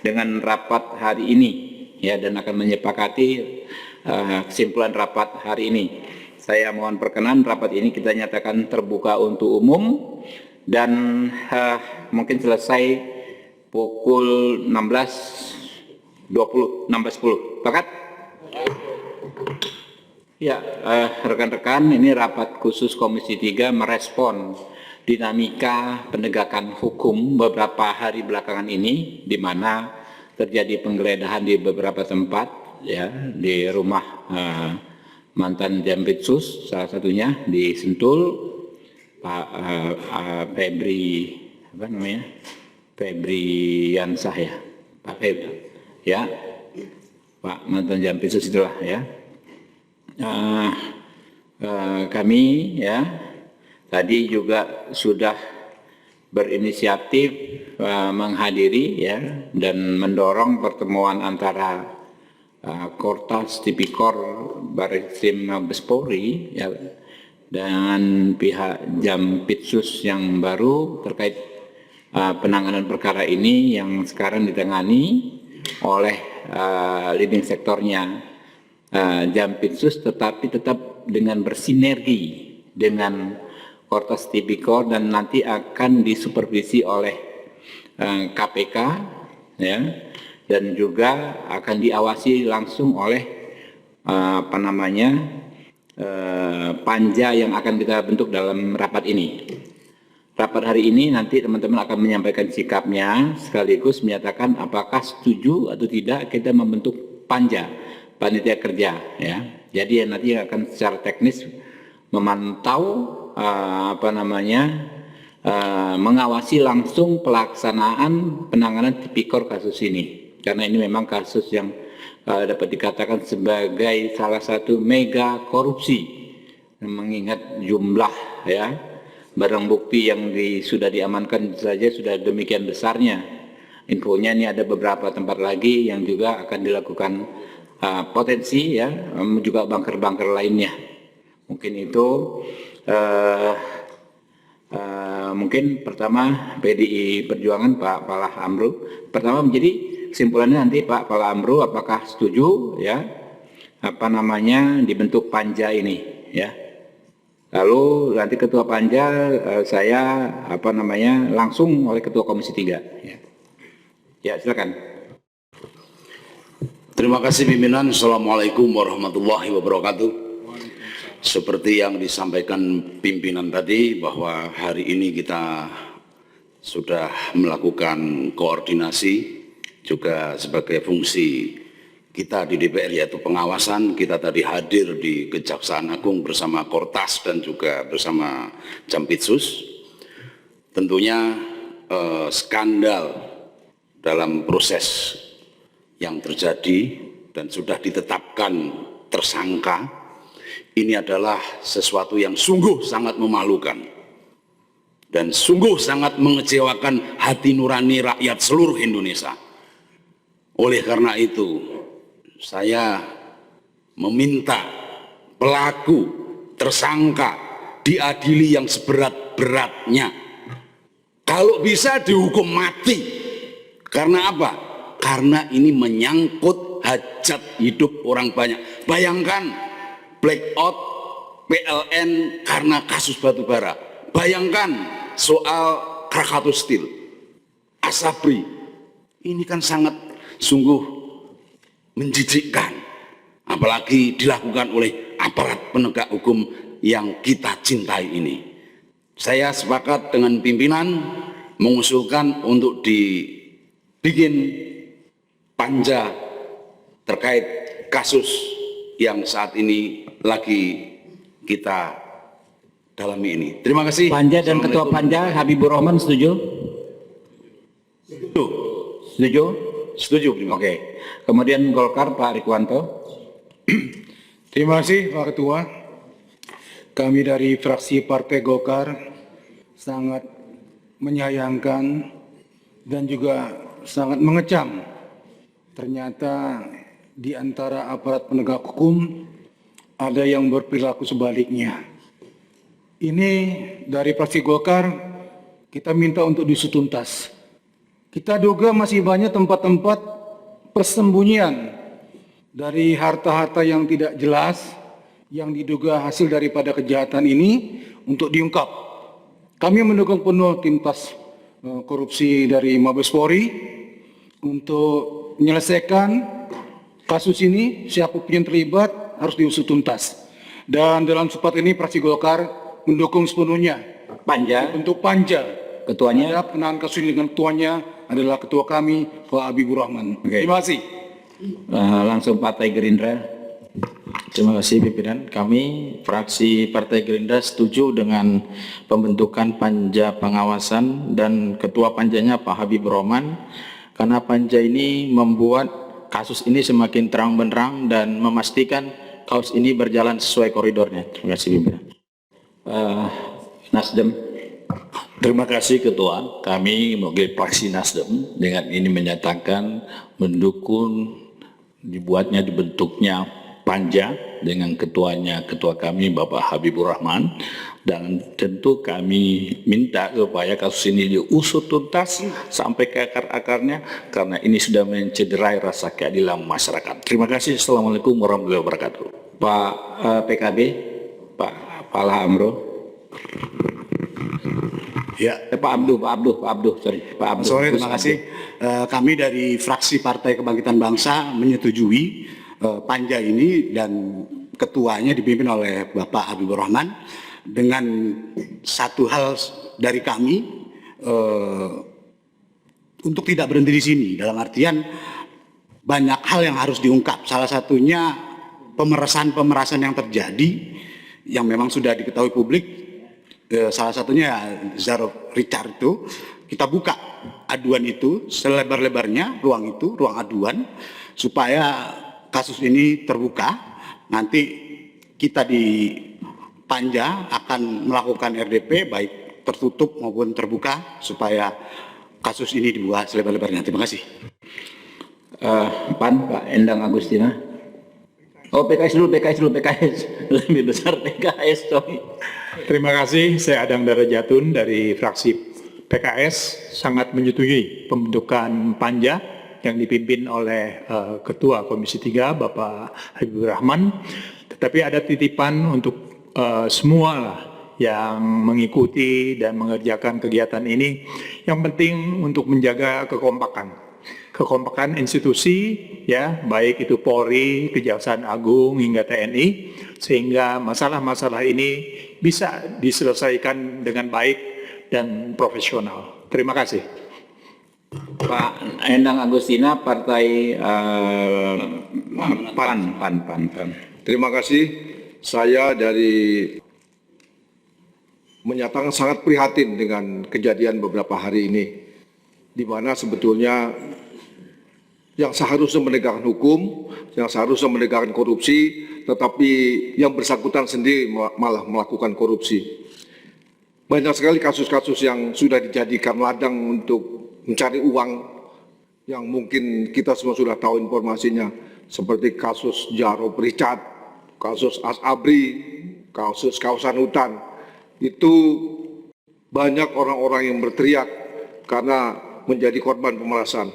dengan rapat hari ini ya, dan akan menyepakati kesimpulan rapat hari ini. Saya mohon perkenan rapat ini kita nyatakan terbuka untuk umum dan mungkin selesai pukul 16.20, 16.10. Sepakat? Ya, rekan-rekan, ini rapat khusus Komisi 3 merespon dinamika penegakan hukum beberapa hari belakangan ini, di mana terjadi penggeledahan di beberapa tempat, ya, di rumah mantan Jampitsus, salah satunya di Sentul, Pak Febri, apa namanya, Febriansah ya, Pak Febri, ya, Pak mantan Jampitsus itulah ya. Kami ya tadi juga sudah berinisiatif menghadiri ya dan mendorong pertemuan antara Kortas Tipikor Barreskrim Mabes Polri ya dengan pihak Jampitsus yang baru terkait penanganan perkara ini yang sekarang ditangani oleh leading sektornya Jampitsus, tetapi tetap dengan bersinergi dengan Kortas Tipikor dan nanti akan disupervisi oleh KPK ya, dan juga akan diawasi langsung oleh panja yang akan kita bentuk dalam rapat ini. Rapat hari ini nanti teman-teman akan menyampaikan sikapnya sekaligus menyatakan apakah setuju atau tidak kita membentuk panja, panitia kerja ya. Jadi nanti akan secara teknis memantau mengawasi langsung pelaksanaan penanganan tipikor kasus ini. Karena ini memang kasus yang dapat dikatakan sebagai salah satu mega korupsi. Mengingat jumlah ya barang bukti yang sudah diamankan saja sudah demikian besarnya. Infonya ini ada beberapa tempat lagi yang juga akan dilakukan potensi ya, juga bunker-bunker lainnya. Mungkin itu mungkin pertama PDI Perjuangan Pak Falah Amru. Pertama menjadi kesimpulannya nanti Pak Falah Amru apakah setuju ya dibentuk panja ini ya. Lalu nanti ketua panja saya langsung oleh ketua Komisi 3 ya. Ya, silakan. Terima kasih pimpinan. Assalamualaikum warahmatullahi wabarakatuh. Seperti yang disampaikan pimpinan tadi bahwa hari ini kita sudah melakukan koordinasi juga sebagai fungsi kita di DPR yaitu pengawasan. Kita tadi hadir di Kejaksaan Agung bersama Kortas dan juga bersama Jampitsus. Tentunya skandal dalam proses yang terjadi dan sudah ditetapkan tersangka ini adalah sesuatu yang sungguh sangat memalukan dan sungguh sangat mengecewakan hati nurani rakyat seluruh Indonesia. Oleh karena itu saya meminta pelaku tersangka diadili yang seberat-beratnya, kalau bisa dihukum mati. Karena apa? Karena ini menyangkut hajat hidup orang banyak. Bayangkan blackout PLN karena kasus batubara. Bayangkan soal Krakatau Steel, Asabri. Ini kan sangat sungguh menjijikkan. Apalagi dilakukan oleh aparat penegak hukum yang kita cintai ini. Saya sepakat dengan pimpinan mengusulkan untuk dibikin panja terkait kasus yang saat ini lagi kita dalami ini. Terima kasih. Panja dan ketua panja Habibur Rahman setuju? Setuju. Setuju? Setuju. Oke. Kemudian Golkar Pak Rikwanto. Terima kasih Pak Ketua. Kami dari fraksi Partai Golkar sangat menyayangkan dan juga sangat mengecam ternyata di antara aparat penegak hukum ada yang berperilaku sebaliknya. Ini dari fraksi Golkar kita minta untuk diusut tuntas. Kita duga masih banyak tempat-tempat persembunyian dari harta-harta yang tidak jelas yang diduga hasil daripada kejahatan ini untuk diungkap. Kami mendukung penuh tim tas korupsi dari Mabes Polri untuk menyelesaikan kasus ini. Siapapun yang terlibat harus diusut tuntas. Dan dalam kesempatan ini fraksi Golkar mendukung sepenuhnya Panja, untuk panja ketuanya. terhadap penanganan kasus ini, dengan ketuanya adalah ketua kami Pak Habibur Rahman. Oke. Terima kasih. Langsung Partai Gerindra. Terima kasih pimpinan. Kami fraksi Partai Gerindra setuju dengan pembentukan panja pengawasan dan ketua panjanya Pak Habibur Rahman, karena panja ini membuat kasus ini semakin terang benderang dan memastikan kasus ini berjalan sesuai koridornya. Terima kasih pimpinan. Nasdem. Terima kasih Ketua. Kami mewakili fraksi Nasdem dengan ini menyatakan mendukung dibentuknya panja dengan ketuanya, ketua kami Bapak Habibur Rahman, dan tentu kami minta supaya kasus ini diusut tuntas sampai ke akar-akarnya karena ini sudah mencederai rasa keadilan masyarakat. Terima kasih. Assalamualaikum warahmatullahi wabarakatuh. Pak PKB, Pak Fala Amro. Ya, Pak Abduh, sorry. Pak Abduh. sore, terima kasih. Kami dari fraksi Partai Kebangkitan Bangsa menyetujui panja ini dan ketuanya dipimpin oleh Bapak Habibur Rahman. Dengan satu hal dari kami untuk tidak berhenti di sini, dalam artian banyak hal yang harus diungkap. Salah satunya pemerasan yang terjadi yang memang sudah diketahui publik. Salah satunya Zaro Richard itu, kita buka aduan itu selebar-lebarnya, ruang aduan, supaya kasus ini terbuka. Nanti kita di panja akan melakukan RDP baik tertutup maupun terbuka supaya kasus ini dibuat selebar-lebarnya. Terima kasih. PAN, Pak Endang Agustina. Oh, PKS dulu. Lebih besar PKS, sorry. Terima kasih, saya Adang Darajatun dari fraksi PKS sangat menyetujui pembentukan panja yang dipimpin oleh Ketua Komisi 3 Bapak Habibur Rahman. Tetapi ada titipan untuk semua lah yang mengikuti dan mengerjakan kegiatan ini. Yang penting untuk menjaga kekompakan institusi, ya, baik itu Polri, Kejaksaan Agung hingga TNI, sehingga masalah-masalah ini bisa diselesaikan dengan baik dan profesional. Terima kasih. Pak Endang Agustina, Partai PAN. Terima kasih. Saya dari menyatakan sangat prihatin dengan kejadian beberapa hari ini, di mana sebetulnya yang seharusnya menegakkan hukum, yang seharusnya menegakkan korupsi, tetapi yang bersangkutan sendiri malah melakukan korupsi. Banyak sekali kasus-kasus yang sudah dijadikan ladang untuk mencari uang, yang mungkin kita semua sudah tahu informasinya, seperti kasus Zaro Richard, kasus Asabri, kasus kawasan hutan. Itu banyak orang-orang yang berteriak karena menjadi korban pemerasan.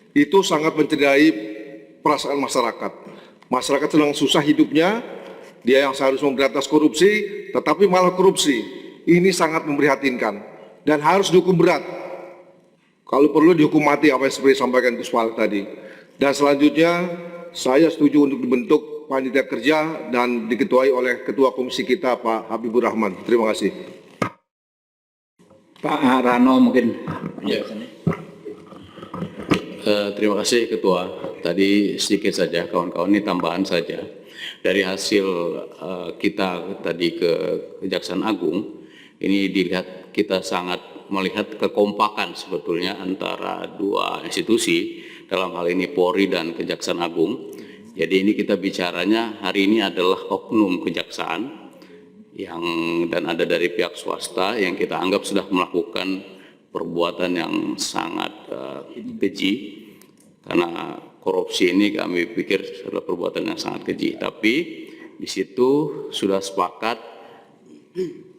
Itu sangat mencederai perasaan masyarakat. Masyarakat sedang susah hidupnya, dia yang seharusnya memberantas korupsi, tetapi malah korupsi. Ini sangat memprihatinkan dan harus dihukum berat. Kalau perlu dihukum mati, apa yang seperti disampaikan Gus Fal tadi. Dan selanjutnya, saya setuju untuk dibentuk panitia kerja dan diketuai oleh Ketua Komisi kita, Pak Habibur Rahman. Terima kasih. Pak Rano mungkin. Ya. Terima kasih Ketua. Tadi sedikit saja kawan-kawan, ini tambahan saja. Dari hasil kita tadi ke Kejaksaan Agung, ini dilihat kita sangat melihat kekompakan sebetulnya antara dua institusi, dalam hal ini Polri dan Kejaksaan Agung. Jadi ini kita bicaranya hari ini adalah oknum kejaksaan dan ada dari pihak swasta yang kita anggap sudah melakukan perbuatan yang sangat keji, karena korupsi ini kami pikir adalah perbuatan yang sangat keji. Tapi di situ sudah sepakat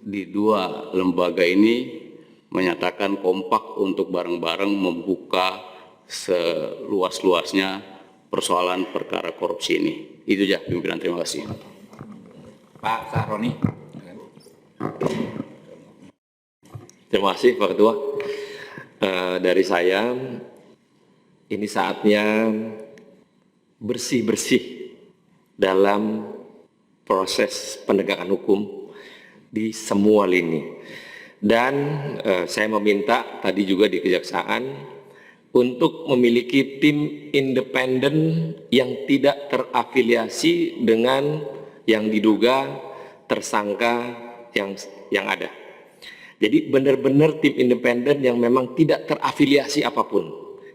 di dua lembaga ini menyatakan kompak untuk bareng-bareng membuka seluas-luasnya persoalan perkara korupsi ini. Itu aja pimpinan, terima kasih. Pak Sahroni. Terima kasih Pak Ketua. Dari saya, ini saatnya bersih-bersih dalam proses penegakan hukum di semua lini. Dan saya meminta tadi juga di Kejaksaan untuk memiliki tim independen yang tidak terafiliasi dengan yang diduga tersangka yang ada. Jadi benar-benar tim independen yang memang tidak terafiliasi apapun.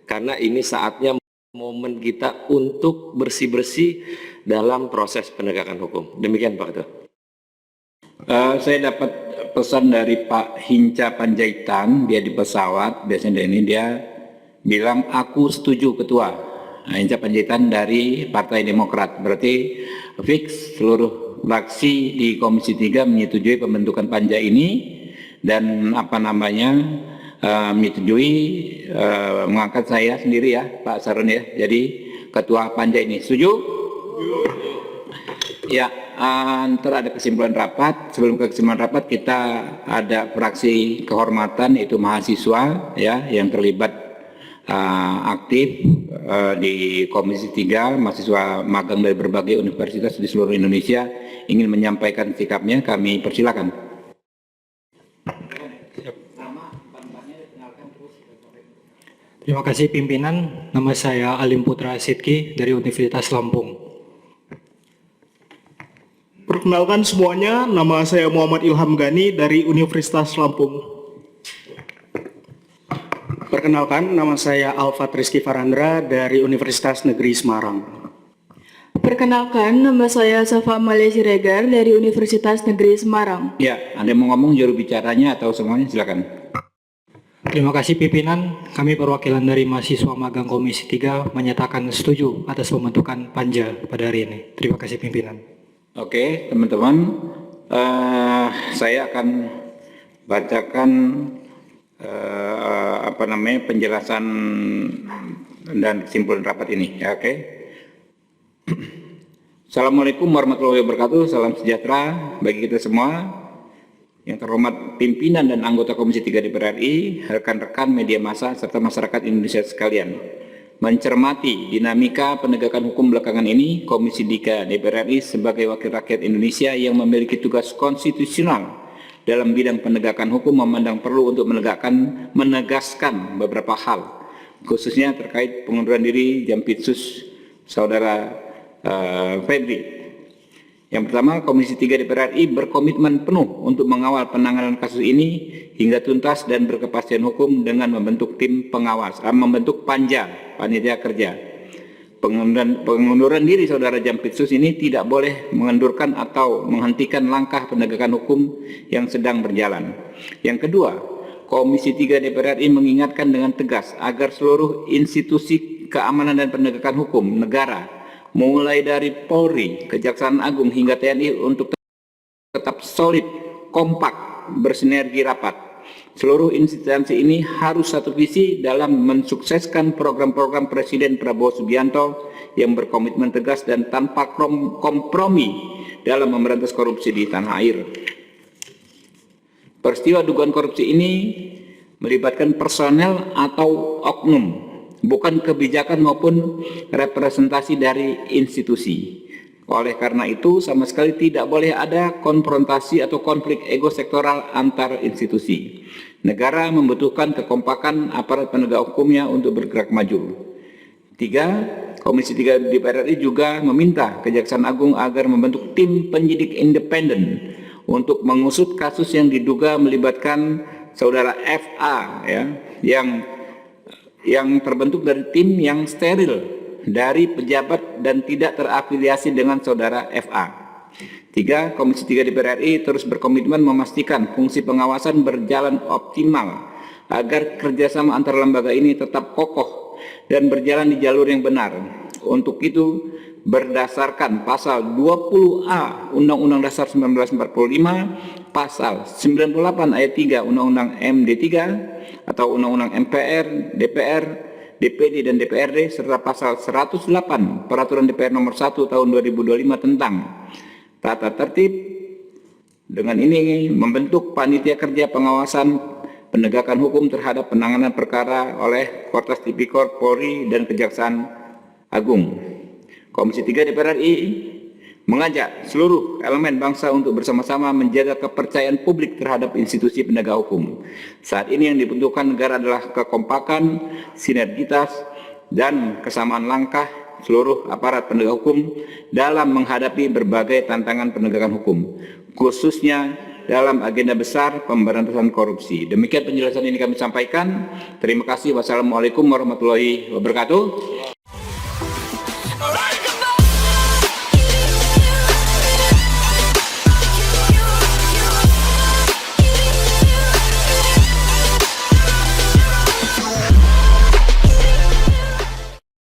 Karena ini saatnya momen kita untuk bersih-bersih dalam proses penegakan hukum. Demikian Pak Ketua. Saya dapat pesan dari Pak Hinca Panjaitan, dia di pesawat, biasanya ini dia bilang aku setuju Ketua. Nah, Hinca Panjaitan dari Partai Demokrat, berarti fix seluruh fraksi di Komisi 3 menyetujui pembentukan panja ini dan menyetujui mengangkat saya sendiri ya Pak Saron ya, jadi Ketua panja ini. Setuju? Ya, ntar ada kesimpulan rapat. Sebelum ke kesimpulan rapat kita ada fraksi kehormatan, itu mahasiswa ya yang terlibat aktif di Komisi 3, mahasiswa magang dari berbagai universitas di seluruh Indonesia ingin menyampaikan sikapnya, kami persilakan. Terima kasih pimpinan, nama saya Alim Putra Sidki dari Universitas Lampung. Perkenalkan semuanya, nama saya Muhammad Ilham Gani dari Universitas Lampung. Perkenalkan, nama saya Alfat Rizky Farandra dari Universitas Negeri Semarang. Perkenalkan, nama saya Safa Amalia Siregar dari Universitas Negeri Semarang. Ya, Anda mau ngomong juru bicaranya atau semuanya, silakan. Terima kasih pimpinan, kami perwakilan dari mahasiswa magang Komisi 3 menyatakan setuju atas pembentukan panja pada hari ini. Terima kasih pimpinan. Oke, teman-teman, saya akan bacakan penjelasan dan kesimpulan rapat ini. Ya, oke. Assalamualaikum warahmatullahi wabarakatuh. Salam sejahtera bagi kita semua. Yang terhormat pimpinan dan anggota Komisi 3 DPR RI, rekan-rekan media massa serta masyarakat Indonesia sekalian. Mencermati dinamika penegakan hukum belakangan ini, Komisi 3 DPR RI sebagai wakil rakyat Indonesia yang memiliki tugas konstitusional dalam bidang penegakan hukum memandang perlu untuk menegaskan beberapa hal, khususnya terkait pengunduran diri Jampitsus Saudara Febri. Yang pertama, Komisi 3 DPR RI berkomitmen penuh untuk mengawal penanganan kasus ini hingga tuntas dan berkepastian hukum dengan membentuk tim pengawas, membentuk panja, panitia kerja. Pengunduran diri Saudara Jampitsus ini tidak boleh mengendurkan atau menghentikan langkah penegakan hukum yang sedang berjalan. Yang kedua, Komisi 3 DPR RI mengingatkan dengan tegas agar seluruh institusi keamanan dan penegakan hukum negara, mulai dari Polri, Kejaksaan Agung hingga TNI untuk tetap solid, kompak, bersinergi rapat. Seluruh instansi ini harus satu visi dalam mensukseskan program-program Presiden Prabowo Subianto yang berkomitmen tegas dan tanpa kompromi dalam memberantas korupsi di tanah air. Peristiwa dugaan korupsi ini melibatkan personel atau oknum, bukan kebijakan maupun representasi dari institusi. Oleh karena itu, sama sekali tidak boleh ada konfrontasi atau konflik ego sektoral antar institusi. Negara membutuhkan kekompakan aparat penegak hukumnya untuk bergerak maju. 3. Komisi 3 DPR RI juga meminta Kejaksaan Agung agar membentuk tim penyidik independen untuk mengusut kasus yang diduga melibatkan Saudara FA ya, yang terbentuk dari tim yang steril dari pejabat dan tidak terafiliasi dengan Saudara FA. 3. Komisi 3 DPR RI terus berkomitmen memastikan fungsi pengawasan berjalan optimal agar kerjasama antar lembaga ini tetap kokoh dan berjalan di jalur yang benar. Untuk itu, berdasarkan pasal 20A Undang-Undang Dasar 1945, pasal 98 ayat 3 Undang-Undang MD 3 atau Undang-Undang MPR, DPR, DPD dan DPRD serta pasal 108 Peraturan DPR nomor 1 tahun 2025 tentang tata tertib. Dengan ini membentuk panitia kerja pengawasan penegakan hukum terhadap penanganan perkara oleh Kortas Tipikor Polri dan Kejaksaan Agung. Komisi 3 DPR RI mengajak seluruh elemen bangsa untuk bersama-sama menjaga kepercayaan publik terhadap institusi penegak hukum. Saat ini yang dibutuhkan negara adalah kekompakan, sinergitas, dan kesamaan langkah seluruh aparat penegak hukum dalam menghadapi berbagai tantangan penegakan hukum, khususnya dalam agenda besar pemberantasan korupsi. Demikian penjelasan ini kami sampaikan. Terima kasih. Wassalamualaikum warahmatullahi wabarakatuh.